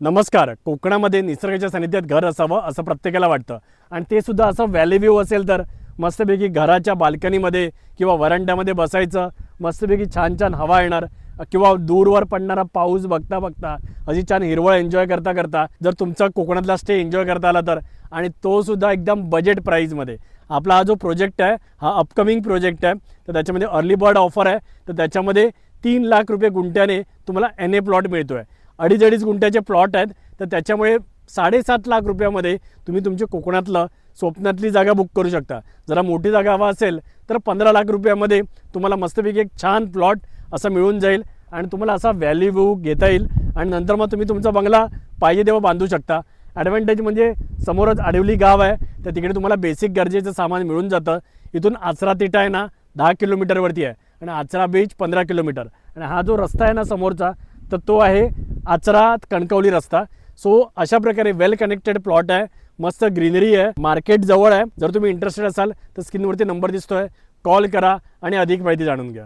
नमस्कार. कोकणामध्ये निसर्गाच्या सानिध्यात घर असावं असं प्रत्येकाला वाटतं आणि ते सुद्धा असं व्हॅली व्ह्यू असेल तर मस्तपैकी घराच्या बाल्कनीमध्ये किंवा वरांड्यामध्ये बसायचं, मस्तपैकी छान छान हवा येणार किंवा दूरवर पडणारा पाऊस बघता बघता अशी छान हिरवळ एन्जॉय करता करता जर तुमचा कोकणातला स्टे एन्जॉय करता आला तर, आणि तो सुद्धा एकदम बजेट प्राईजमध्ये. आपला हा जो प्रोजेक्ट आहे हा अपकमिंग प्रोजेक्ट आहे, तर त्याच्यामध्ये अर्ली बर्ड ऑफर आहे. तर त्याच्यामध्ये 3,00,000 रुपये गुंठ्याने तुम्हाला NA प्लॉट मिळतो आहे. 2.5 गुंठ्याचे प्लॉट आहेत, तर त्याच्यामुळे 7.5 लाख रुपयामध्ये तुम्ही तुमच्या कोकणातलं स्वप्नातली जागा बुक करू शकता. जरा मोठी जागा हवा असेल तर 15 लाख रुपयामध्ये तुम्हाला मस्तपैकी एक छान प्लॉट असा मिळून जाईल आणि तुम्हाला असा व्हॅली व्ह्यू घेता येईल आणि नंतर मग तुम्ही तुमचा बंगला पाहिजे तेव्हा बांधू शकता. ॲडव्हान्टेज म्हणजे समोरच आडिवली गाव आहे, तर तिकडे तुम्हाला बेसिक गरजेचं सामान मिळून जातं. इथून आचरा तिटा आहे ना 10 किलोमीटरवरती आहे आणि आचरा बीच 15 किलोमीटर, आणि हा जो रस्ता आहे ना समोरचा, तर तो आहे आचरा कणकवली रस्ता. सो अशा प्रकारे वेल कनेक्टेड प्लॉट आहे, मस्त ग्रीनरी आहे, मार्केट जवळ आहे. जर तुम्ही इंटरेस्टेड असाल तर स्क्रीनवरती नंबर दिसतोय, कॉल करा आणि अधिक माहिती जाणून घ्या.